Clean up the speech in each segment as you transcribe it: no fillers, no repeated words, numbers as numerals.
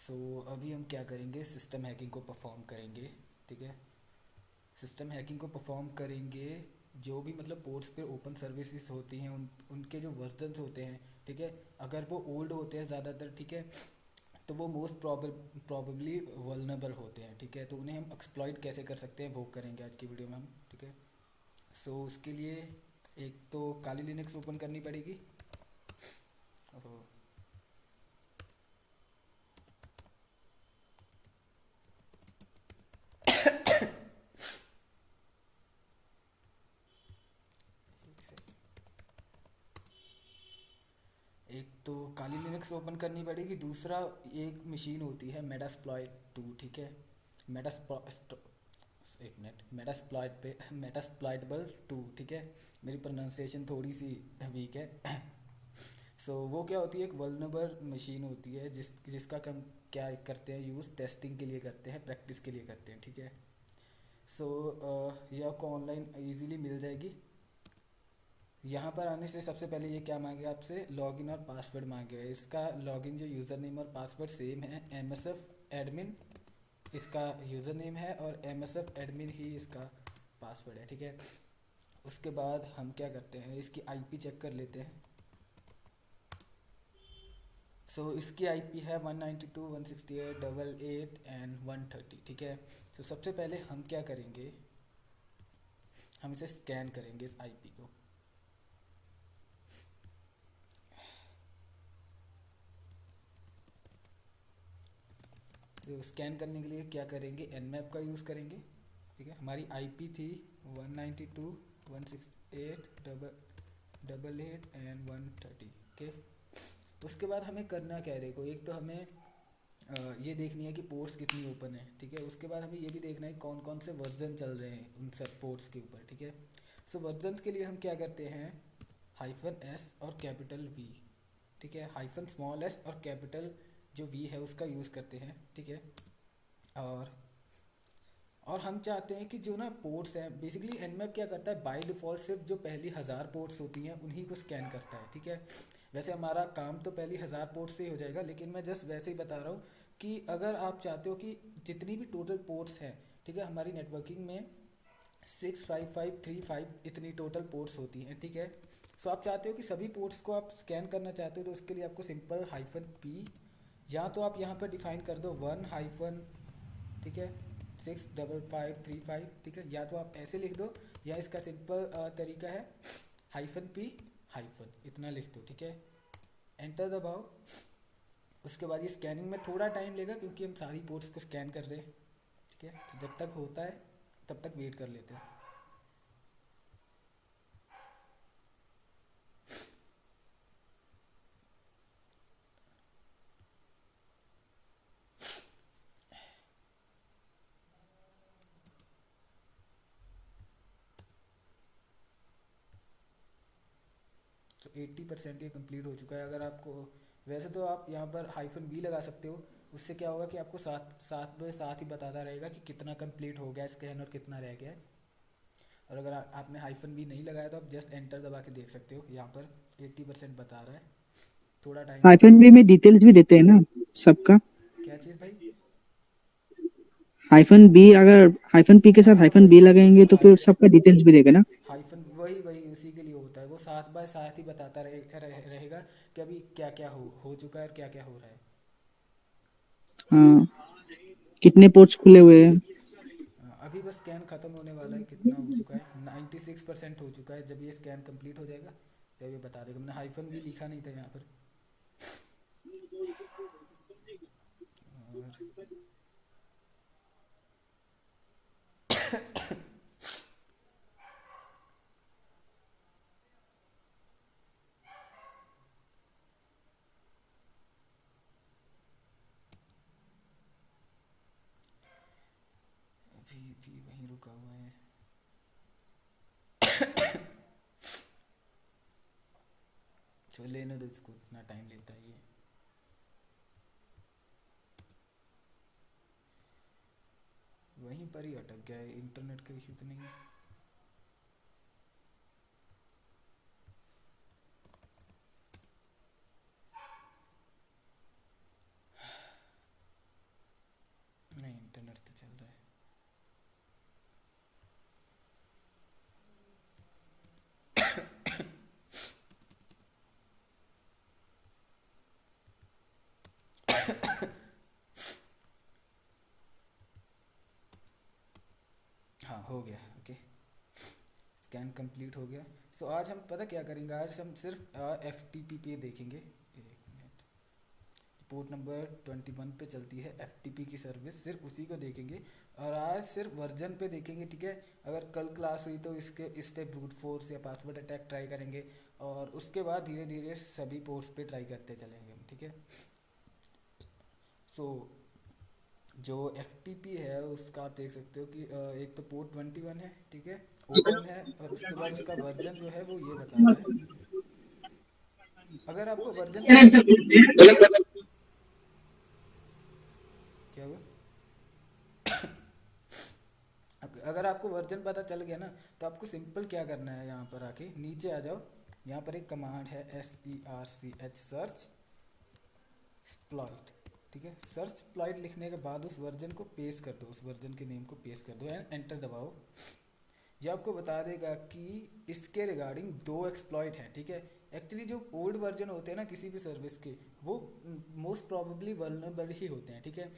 सो अभी हम क्या करेंगे, सिस्टम हैकिंग को परफॉर्म करेंगे। ठीक है, सिस्टम हैकिंग को परफॉर्म करेंगे। जो भी मतलब पोर्ट्स पे ओपन सर्विसेज होती हैं उनके जो वर्जन्स होते हैं, ठीक है, अगर वो ओल्ड होते हैं ज़्यादातर, ठीक है, तो वो मोस्ट प्रॉबेबली वल्नरेबल होते हैं। ठीक है, तो उन्हें हम एक्सप्लॉइट कैसे कर सकते हैं वो करेंगे आज की वीडियो में हम। ठीक है, सो उसके लिए एक तो काली लिनक्स ओपन करनी पड़ेगी। ओहो, एक सेकंड। एक तो काली लिनक्स ओपन करनी पड़ेगी, दूसरा एक मशीन होती है मेटास्प्लॉइट टू। ठीक है, मेटास्प्लॉइट, एक मिनट, मेटास्प्लॉइट पे मेटास्प्लॉइटेबल टू। ठीक है, मेरी प्रोनाउंसिएशन थोड़ी सी वीक है। सो वो क्या होती है, एक वल्नरेबल मशीन होती है जिसका हम क्या करते हैं, यूज़ टेस्टिंग के लिए करते हैं, प्रैक्टिस के लिए करते हैं। ठीक है, सो ये आपको ऑनलाइन इजीली मिल जाएगी। यहाँ पर आने से सबसे पहले ये क्या मांगेगा आपसे, लॉगिन और पासवर्ड मांगेगा। इसका लॉगिन जो यूज़र नेम और पासवर्ड सेम है, एम एस एफ एडमिन इसका यूज़र नेम है और एम एस एफ एडमिन ही इसका पासवर्ड है। ठीक है, उसके बाद हम क्या करते हैं, इसकी आईपी चेक कर लेते हैं। सो इसकी आईपी है 192.168.88 एंड 130। ठीक है, तो सबसे पहले हम क्या करेंगे, हम इसे स्कैन करेंगे इस आईपी को। तो स्कैन करने के लिए क्या करेंगे, nmap का यूज़ करेंगे। ठीक है, हमारी आईपी थी 192.168.88 एंड 130। ओके, उसके बाद हमें करना क्या है, देखो, एक तो हमें ये देखनी है कि पोर्ट्स कितनी ओपन है। ठीक है, उसके बाद हमें ये भी देखना है कौन कौन से वर्जन चल रहे हैं उन सब पोर्ट्स के ऊपर। ठीक है, सो वर्जन के लिए हम क्या करते हैं, हाइफन एस और कैपिटल वी। ठीक है, हाइफन स्मॉल एस और कैपिटल जो वी है उसका यूज़ करते हैं। ठीक है, और हम चाहते हैं कि जो ना पोर्ट्स हैं, बेसिकली एनमैप क्या करता है, बाय डिफ़ॉल्ट सिर्फ जो पहली 1000 पोर्ट्स होती हैं उन्हीं को स्कैन करता है। ठीक है, वैसे हमारा काम तो पहली 1000 पोर्ट्स से ही हो जाएगा, लेकिन मैं जस्ट वैसे ही बता रहा हूँ कि अगर आप चाहते हो कि जितनी भी टोटल पोर्ट्स हैं, ठीक है, हमारी नेटवर्किंग में 65535 इतनी टोटल पोर्ट्स होती हैं। ठीक है, सो आप चाहते हो कि सभी पोर्ट्स को आप स्कैन करना चाहते हो, तो उसके लिए आपको सिंपल हाइफन पी, या तो आप यहाँ पर डिफाइन कर दो 1 हाइफन, ठीक है, 65535। ठीक है, या तो आप ऐसे लिख दो, या इसका सिंपल तरीका है हाइफन पी हाइफन इतना लिख दो। ठीक है, एंटर दबाओ। उसके बाद ये स्कैनिंग में थोड़ा टाइम लेगा क्योंकि हम सारी पोर्ट्स को स्कैन कर रहे हैं। ठीक है, तो जब तक होता है तब तक वेट कर लेते हैं। तो 80% ये कंप्लीट हो चुका है। अगर आपको, वैसे तो आप यहाँ पर हाइफन बी लगा सकते हो, उससे क्या होगा कि आपको साथ साथ में साथ ही बताता रहेगा कि कितना कंप्लीट हो गया स्कैन और कितना रह गया है। और अगर आपने हाइफन बी नहीं लगाया तो आप जस्ट एंटर दबा के देख सकते हो, यहाँ पर 80% बता रहा है। थोड़ा टाइम हाइफन लगेगा। बी में डिटेल्स भी देते हैं ना सबका। क्या चीज़ भाई? हाइफन बी, अगर हाइफन पी के साथ हाँ हाइफन वही बी वही लगाएंगे वही तो फिर हाइफन, सबका डिटेल्स भी देगा ना। हाइफन वही वही उसी के लिए होता है, वो साथ बाय साथ ही बताता रहेगा कि अभी क्या क्या हो चुका है और क्या क्या हो रहा है। हाँ, कितने पोर्ट्स खुले हुए हैं। अभी बस स्कैन ख़त्म होने वाला है, कितना हो चुका है, 96% हो चुका है। जब ये स्कैन कंप्लीट हो जाएगा तब ये बता देगा। मैंने हाइफन भी लिखा नहीं था यहाँ पर। और अभी भी वहीं रुका हुआ है। चलो लेने दो इसको, इतना टाइम लेता है ये। वहीं पर ही अटक गया है, इंटरनेट का इशू तो नहीं है। हो गया। ओके, स्कैन कंप्लीट हो गया। सो आज हम पता क्या करेंगे, आज हम सिर्फ एफ टी पी पे देखेंगे। एक मिनट, पोर्ट नंबर 21 पे चलती है एफ टी पी की सर्विस, सिर्फ उसी को देखेंगे। और आज सिर्फ वर्जन पे देखेंगे, ठीक है। अगर कल क्लास हुई तो इस पे ब्रूट फोर्स या पासवर्ड अटैक ट्राई करेंगे, और उसके बाद धीरे धीरे सभी पोर्ट्स पे ट्राई करते चलेंगे हम, ठीक है। सो जो एफ है उसका आप देख सकते हो कि एक तो पोर्ट 21 है, ठीक है, ओपन है, और उसके बाद उसका वर्जन जो है वो ये बता रहा है। अगर आपको वर्जन पता क्या हुआ, अगर आपको वर्जन पता चल गया ना, तो आपको सिंपल क्या करना है, यहाँ पर आके नीचे आ जाओ। यहाँ पर एक कमांड है SERCH, सर्च स्प्लॉइट, ठीक है। सर्च स्प्लॉइट लिखने के बाद उस वर्जन को पेस्ट कर दो, उस वर्जन के नेम को पेस्ट कर दो एंड एंटर दबाओ। ये आपको बता देगा कि इसके रिगार्डिंग दो एक्सप्लॉइट हैं, ठीक है। एक्चुअली जो ओल्ड वर्जन होते हैं ना किसी भी सर्विस के, वो मोस्ट प्रोबेबली वल्नरेबल ही होते हैं, ठीक है।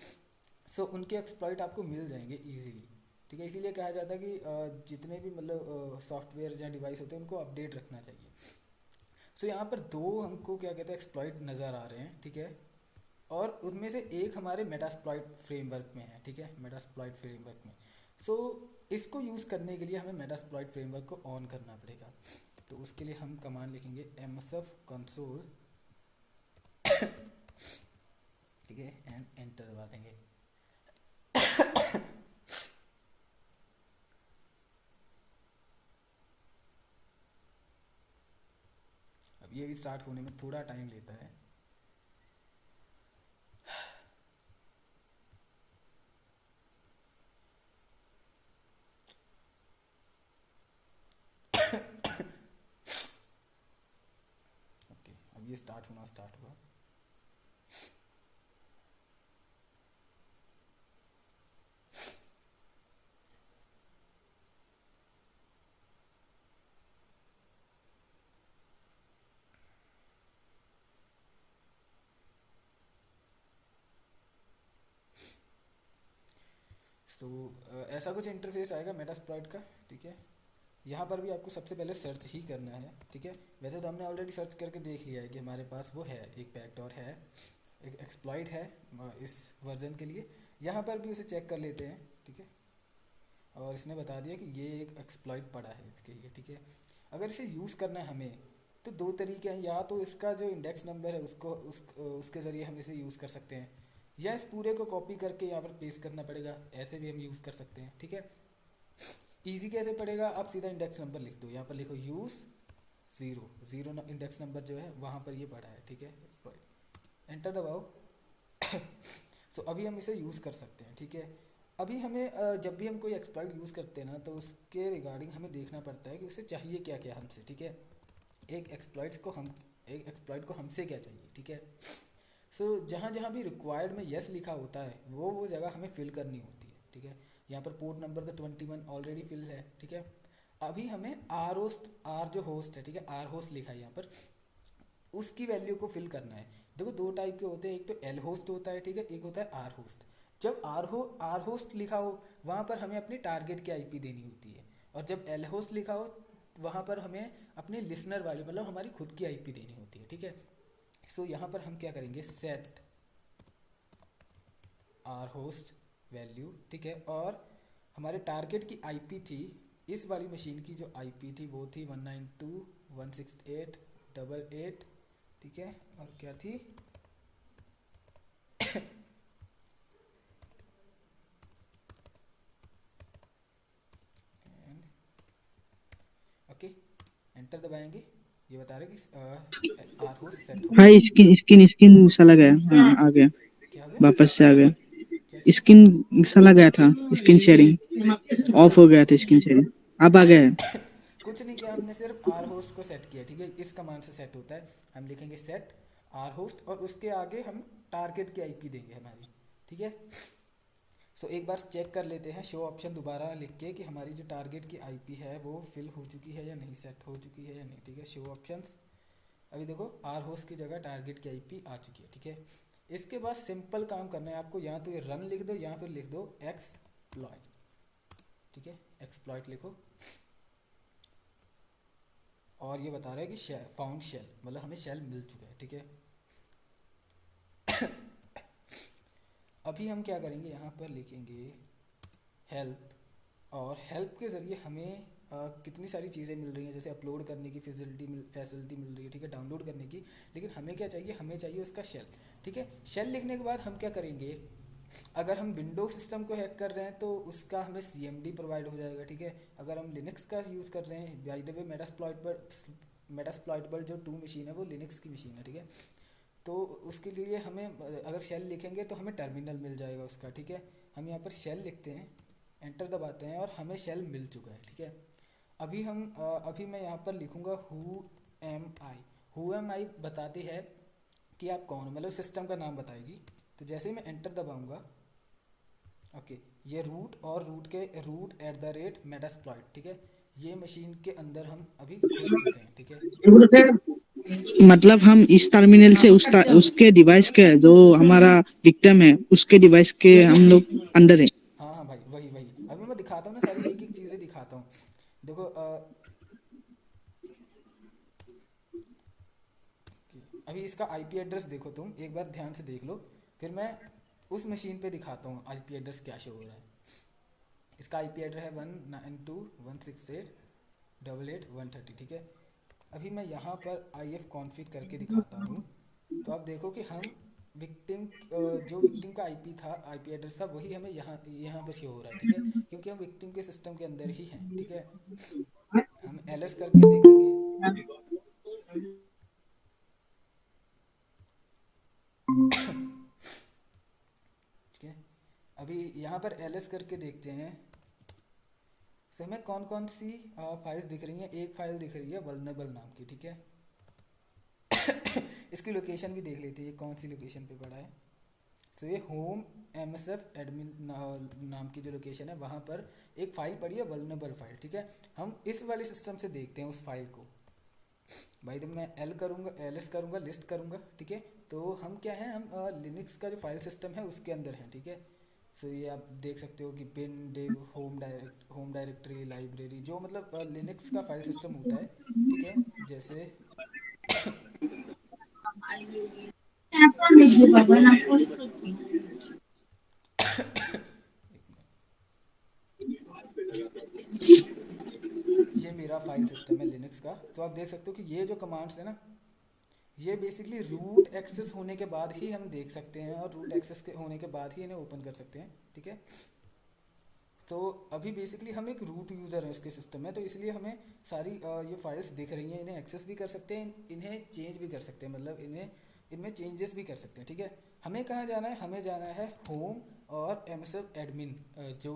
सो उनके एक्सप्लॉइट आपको मिल जाएंगे इजीली, ठीक है। इसीलिए कहा जाता है कि जितने भी मतलब सॉफ्टवेयर या डिवाइस होते हैं उनको अपडेट रखना चाहिए। सो यहाँ पर दो हमको क्या कहते हैं एक्सप्लॉइट नज़र आ रहे हैं, ठीक है। और उनमें से एक हमारे मेटास्प्लॉइट फ्रेमवर्क में है, ठीक है, मेटास्प्लॉइट फ्रेमवर्क में। सो इसको यूज़ करने के लिए हमें मेटास्प्लॉइट फ्रेमवर्क को ऑन करना पड़ेगा। तो उसके लिए हम कमांड लिखेंगे msf console, ठीक है, एंड एंटर दबा देंगे। अब ये भी स्टार्ट होने में थोड़ा टाइम लेता है। ओके, अब ये स्टार्ट होना स्टार्ट हुआ। तो ऐसा कुछ इंटरफेस आएगा मेटास्प्लॉइट का, ठीक है। यहाँ पर भी आपको सबसे पहले सर्च ही करना है, ठीक है। वैसे तो हमने ऑलरेडी सर्च करके देख लिया है कि हमारे पास वो है, एक बैकडोर है, एक एक्सप्लॉइट है इस वर्जन के लिए। यहाँ पर भी उसे चेक कर लेते हैं, ठीक है। और इसने बता दिया कि ये एक एक्सप्लॉइट पड़ा है इसके लिए, ठीक है। अगर इसे यूज़ करना है हमें, तो दो तरीके हैं, या तो इसका जो इंडेक्स नंबर है उसके ज़रिए हम इसे यूज़ कर सकते हैं, या इस पूरे को कॉपी करके यहाँ पर पेस्ट करना पड़ेगा, ऐसे भी हम यूज़ कर सकते हैं, ठीक है। ईजी कैसे पड़ेगा, आप सीधा इंडेक्स नंबर लिख दो, यहाँ पर लिखो यूज़ ज़ीरो इंडेक्स नंबर जो है वहाँ पर ये पड़ा है, ठीक है, एंटर दबाओ। सो अभी हम इसे यूज़ कर सकते हैं, ठीक है। अभी हमें जब भी हम कोई एक्सप्लॉइट यूज़ करते हैं ना, तो उसके रिगार्डिंग हमें देखना पड़ता है कि उसे चाहिए क्या क्या हमसे, ठीक है। एक एक्सप्लॉइट को हमसे क्या चाहिए, ठीक है। सो जहाँ जहाँ भी रिक्वायर्ड में यस लिखा होता है वो जगह हमें फिल करनी होती है, ठीक है। यहाँ पर पोर्ट नंबर तो 21 ऑलरेडी फिल है, ठीक है। अभी हमें आर जो होस्ट है, ठीक है, आर होस्ट लिखा है यहाँ पर, उसकी वैल्यू को फिल करना है। देखो दो टाइप के होते हैं, एक तो एल होस्ट होता है, ठीक है, एक होता है आर होस्ट। जब आर होस्ट लिखा हो वहाँ पर हमें अपनी टारगेट की आईपी देनी होती है, और जब एल होस्ट लिखा हो वहाँ पर हमें अपने लिसनर वाली मतलब हमारी खुद की आईपी देनी होती है, ठीक है। सो यहाँ पर हम क्या करेंगे, सेट आर होस्ट वैल्यू, ठीक है। और हमारे टारगेट की आईपी थी, इस वाली मशीन की जो आईपी थी वो थी 192.168.8, ठीक है। और क्या थी, ओके, एंटर दबाएंगे। ये बता रहे कि आर होस्ट सेट हो गया। भाई स्किन स्किन स्किन चला गया, हाँ आ गया, क्या हो गया, वापस से आ गया। क्या चीज़, स्किन चला गया था, स्किन शेयरिंग अच्छा ऑफ हो गया था, स्किन शेयरिंग अब आ गया है। कुछ नहीं किया हमने, सिर्फ आर होस्ट को सेट किया, ठीक है। इस कमांड से सेट होता है, हम लिखेंगे सेट आर होस्ट और उसके आगे हम टारगेट की आईपी देंगे हमारी, ठीक है। सो एक बार चेक कर लेते हैं शो ऑप्शन दोबारा लिख के कि हमारी जो टारगेट की आईपी है वो फिल हो चुकी है या नहीं, सेट हो चुकी है या नहीं, ठीक है। शो ऑप्शंस, अभी देखो आर होस्ट की जगह टारगेट की आईपी आ चुकी है, ठीक है। इसके बाद सिंपल काम करना है आपको, या तो ये रन लिख दो या फिर लिख दो एक्सप्लॉइट, ठीक है। एक्सप्लॉइट लिखो, और ये बता रहा है कि फाउंड शेल, मतलब हमें शेल मिल चुका है, ठीक है। अभी हम क्या करेंगे, यहाँ पर लिखेंगे हेल्प, और हेल्प के ज़रिए हमें कितनी सारी चीज़ें मिल रही हैं, जैसे अपलोड करने की फैसिलिटी मिल रही है, ठीक है, डाउनलोड करने की। लेकिन हमें क्या चाहिए, हमें चाहिए उसका शेल, ठीक है। शेल लिखने के बाद हम क्या करेंगे, अगर हम विंडो सिस्टम को हैक कर रहे हैं तो उसका हमें CMD प्रोवाइड हो जाएगा, ठीक है। अगर हम लिनक्स का यूज़ कर रहे हैं, बाय द वे मेटास्प्लॉइटेबल जो 2 मशीन है वो लिनक्स की मशीन है, ठीक है। तो उसके लिए हमें अगर शेल लिखेंगे तो हमें टर्मिनल मिल जाएगा उसका, ठीक है। हम यहाँ पर शेल लिखते हैं, एंटर दबाते हैं और हमें शेल मिल चुका है, ठीक है। अभी मैं यहाँ पर लिखूँगा हु एम आई बताती है कि आप कौन हो, मतलब सिस्टम का नाम बताएगी। तो जैसे ही मैं एंटर दबाऊँगा, ओके, ये रूट@मेटास्प्लॉइट, ठीक है, ये मशीन के अंदर हम अभी घुस चुके हैं, ठीक है। मतलब हम इस टर्मिनल से उसके डिवाइस के जो हमारा विक्टिम है उसके डिवाइस के हम लोग अंदर है। हाँ हाँ भाई, वही वही, अभी मैं दिखाता हूँ ना, सारी एक एक चीज़ें दिखाता हूँ। देखो अभी इसका IP एड्रेस देखो, तुम एक बार ध्यान से देख लो, फिर मैं उस मशीन पे दिखाता हूँ IP एड्रेस क्या शो हो रहा है। इसका IP एड्रेस है 192.168.130, ठीक है। अभी मैं यहाँ पर IF कॉन्फ़िग करके दिखाता हूँ, तो आप देखो कि हम विक्टिम जो विक्टिम का IP था, IP एड्रेस था, वही हमें यहाँ यहाँ पर शो हो रहा है, ठीक है, क्योंकि हम विक्टिम के सिस्टम के अंदर ही हैं, ठीक है। हम LS करके देखेंगे, ठीक है। अभी यहाँ पर LS करके देखते हैं, से हमें कौन कौन सी फाइल्स दिख रही हैं। एक फाइल दिख रही है वल्नरेबल नाम की, ठीक है। इसकी लोकेशन भी देख लेते हैं, ये कौन सी लोकेशन पे पड़ा है। तो ये होम MSF एडमिन नाम की जो लोकेशन है, वहाँ पर एक फ़ाइल पड़ी है वल्नरेबल फाइल, ठीक है। हम इस वाले सिस्टम से देखते हैं उस फाइल को। भाई जब मैं LS करूँगा, लिस्ट करूँगा, ठीक है। तो हम क्या है, हम लिनक्स का जो फाइल सिस्टम है उसके अंदर हैं, ठीक है। सो ये आप देख सकते हो कि बिन डिव होम डायरेक्टरी लाइब्रेरी, जो मतलब लिनक्स का फाइल सिस्टम होता है, ठीक है। जैसे ये मेरा फाइल सिस्टम है लिनक्स का, तो आप देख सकते हो कि ये जो कमांड्स है ना, ये बेसिकली रूट एक्सेस होने के बाद ही हम देख सकते हैं, और रूट एक्सेस के होने के बाद ही इन्हें ओपन कर सकते हैं, ठीक है। तो अभी बेसिकली हम एक रूट यूज़र हैं इसके सिस्टम में, तो इसलिए हमें सारी ये फाइल्स दिख रही हैं, इन्हें एक्सेस भी कर सकते हैं, इन्हें चेंज भी कर सकते हैं, मतलब इनमें चेंजेस भी कर सकते हैं, ठीक है। हमें कहाँ जाना है, हमें जाना है होम और MSF एडमिन जो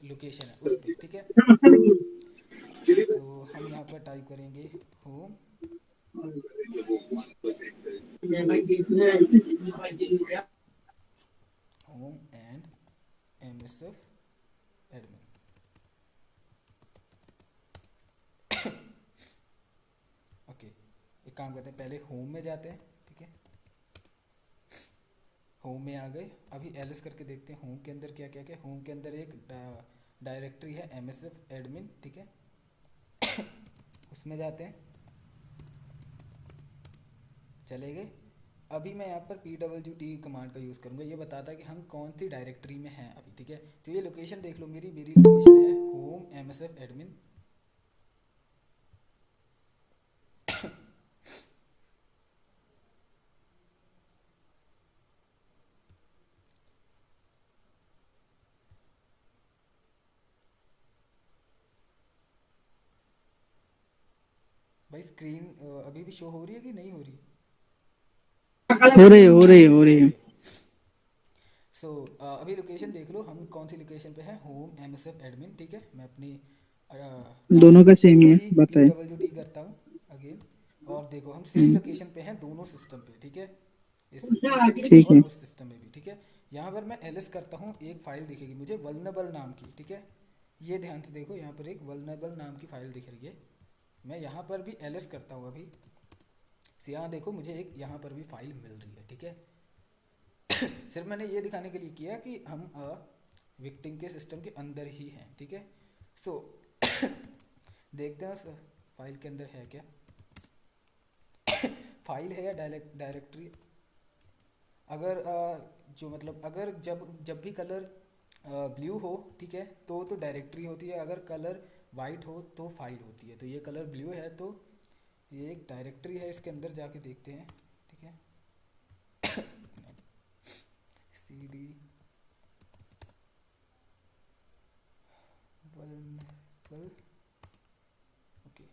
लोकेशन है उस पर, ठीक है। सो हम यहाँ पर टाइप करेंगे home home and MSF admin, okay. एक काम करते हैं, पहले होम में जाते हैं, ठीक है। होम में आ गए, अभी LS करके देखते हैं होम के अंदर क्या क्या क्या। होम के अंदर एक डायरेक्टरी है MSF एडमिन, ठीक है, उसमें जाते हैं, चले गए। अभी मैं यहाँ पर PWT कमांड का यूज़ करूँगा, ये बताता है कि हम कौन सी डायरेक्टरी में हैं अभी, ठीक है। तो ये लोकेशन देख लो, मेरी लोकेशन है होम MSF एडमिन। भाई स्क्रीन अभी भी शो हो रही है कि नहीं हो रही? हो रही है। ओके। सो अभी लोकेशन देख लो, हम कौन सी लोकेशन पे हैं, होम MSF एडमिन, ठीक है। मैं अपनी दोनों टास्क का मशीन सेम ही पे है, भी बताए। PWT करता हूँ अगेन, और देखो हम सेम लोकेशन पे हैं दोनों सिस्टम पे, ठीक है। इस सिस्टम पे भी ठीक और है। उस सिस्टम में भी, ठीक है। यहाँ पर मैं LS करता हूँ, एक फ़ाइल दिखेगी मुझे वल्नरेबल नाम की, ठीक है। ये ध्यान से देखो, यहाँ पर एक वल्नरेबल नाम की फ़ाइल दिख रही है। मैं यहाँ पर भी LS करता हूँ अभी, तो यहाँ देखो मुझे एक यहाँ पर भी फाइल मिल रही है, ठीक है। सिर्फ मैंने ये दिखाने के लिए किया कि हम विक्टिम के सिस्टम के अंदर ही हैं, ठीक है। सो देखते हैं उस फाइल के अंदर है क्या, फाइल है या डायरेक्टरी। अगर जो मतलब अगर जब जब भी कलर ब्लू हो, ठीक है, तो डायरेक्टरी होती है, अगर कलर वाइट हो तो फाइल होती है। तो ये कलर ब्लू है तो ये एक डायरेक्टरी है, इसके अंदर जाके देखते हैं, ठीक है। सी डी वल ओके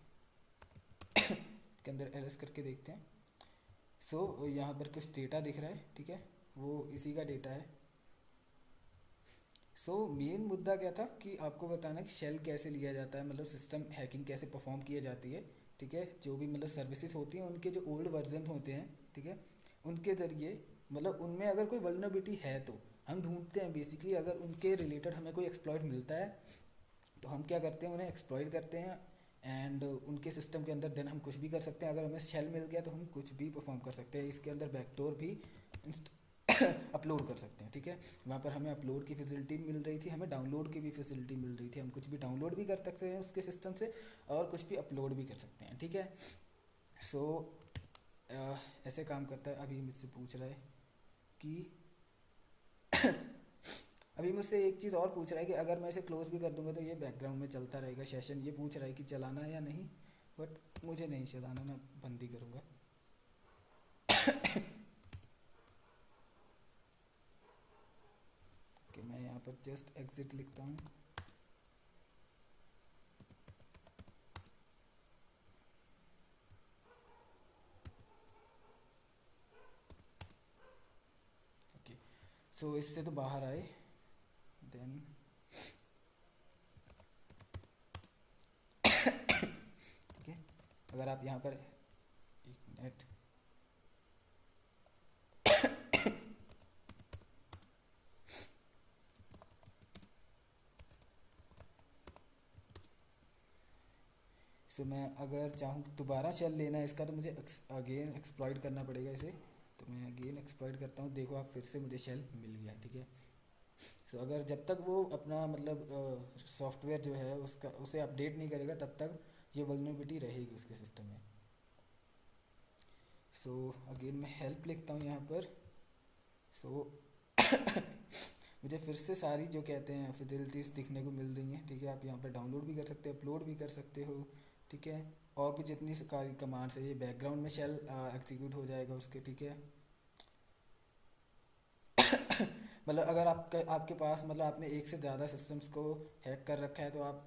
के अंदर एलएस करके देखते हैं। सो यहाँ पर कुछ डेटा दिख रहा है, ठीक है, वो इसी का डेटा है। मेन मुद्दा क्या था कि आपको बताना कि शेल कैसे लिया जाता है, मतलब सिस्टम हैकिंग कैसे परफॉर्म की जाती है, ठीक है। जो भी मतलब सर्विसेज होती हैं उनके जो ओल्ड वर्जन होते हैं, ठीक है, उनके ज़रिए मतलब उनमें अगर कोई वल्नरेबिलिटी है तो हम ढूंढते हैं बेसिकली। अगर उनके रिलेटेड हमें कोई एक्सप्लॉइट मिलता है तो हम क्या करते हैं, उन्हें एक्सप्लॉइट करते हैं एंड उनके सिस्टम के अंदर देन हम कुछ भी कर सकते हैं। अगर हमें शेल मिल गया तो हम कुछ भी परफॉर्म कर सकते हैं, इसके अंदर बैकडोर भी अपलोड कर सकते हैं, ठीक है। वहाँ पर हमें अपलोड की फैसिलिटी मिल रही थी, हमें डाउनलोड की भी फैसिलिटी मिल रही थी, हम कुछ भी डाउनलोड भी कर सकते हैं उसके सिस्टम से और कुछ भी अपलोड भी कर सकते हैं, ठीक है। सो ऐसे काम करता है। अभी मुझसे पूछ रहा है कि अभी मुझसे एक चीज़ और पूछ रहा है कि अगर मैं इसे क्लोज भी कर दूंगा तो ये बैकग्राउंड में चलता रहेगा सेशन। ये पूछ रहा है कि चलाना है या नहीं, बट मुझे नहीं चलाना, मैं बंद ही करूँगा। कि मैं यहाँ पर जस्ट एग्जिट लिखता हूँ। ओके, सो इससे तो बाहर आए देन ठीक है। अगर आप यहाँ पर एक मिनट, मैं अगर चाहूँ दोबारा शेल लेना है इसका तो मुझे अगेन एक्सप्लॉइट करना पड़ेगा इसे। तो मैं अगेन एक्सप्लॉइट करता हूँ, देखो आप फिर से मुझे शेल मिल गया, ठीक है। अगर जब तक वो अपना मतलब सॉफ्टवेयर जो है उसका उसे अपडेट नहीं करेगा तब तक ये वल्नरेबिलिटी रहेगी उसके सिस्टम में। अगेन मैं हेल्प लिखता हूँ यहाँ पर। मुझे फिर से सारी जो कहते हैं फैसिलिटीज़ दिखने को मिल रही हैं, ठीक है। आप यहाँ पर डाउनलोड भी कर सकते हो, अपलोड भी कर सकते हो, ठीक है। और भी जितनी सारी कमांड्स है, ये बैकग्राउंड में शेल एग्जीक्यूट हो जाएगा उसके, ठीक है। मतलब अगर आपके पास मतलब आपने एक से ज़्यादा सिस्टम्स को हैक कर रखा है तो आप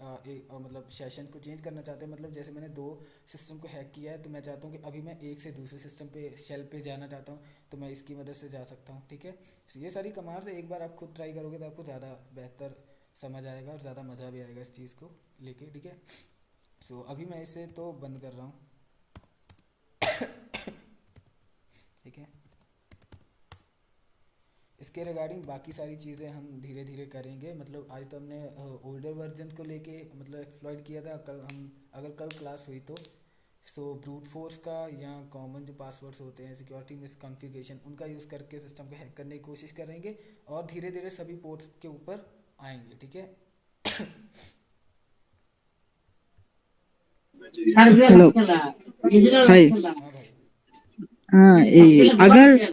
मतलब सेशन को चेंज करना चाहते हैं। मतलब जैसे मैंने 2 सिस्टम को हैक किया है तो मैं चाहता हूँ कि अभी मैं एक से दूसरे सिस्टम पे शेल पे जाना चाहता हूँ, तो मैं इसकी मदद से जा सकता हूँ, ठीक है। ये सारी कमांड्स एक बार आप खुद ट्राई करोगे तो आपको ज़्यादा बेहतर समझ आएगा और ज़्यादा मज़ा भी आएगा इस चीज़ को लेके, ठीक है। अभी मैं इसे तो बंद कर रहा हूँ, ठीक है। इसके रिगार्डिंग बाकी सारी चीज़ें हम धीरे धीरे करेंगे। मतलब आज तो हमने ओल्डर वर्जन को लेके मतलब एक्सप्लॉइट किया था। कल हम अगर कल क्लास हुई तो ब्रूट फोर्स का या कॉमन जो पासवर्ड्स होते हैं सिक्योरिटी मिस कॉन्फ़िगरेशन उनका यूज़ करके सिस्टम को हैक करने की कोशिश करेंगे और धीरे धीरे सभी पोर्ट्स के ऊपर आएंगे, ठीक है। हेलो, हाय। हाँ भाई। हाँ, अगर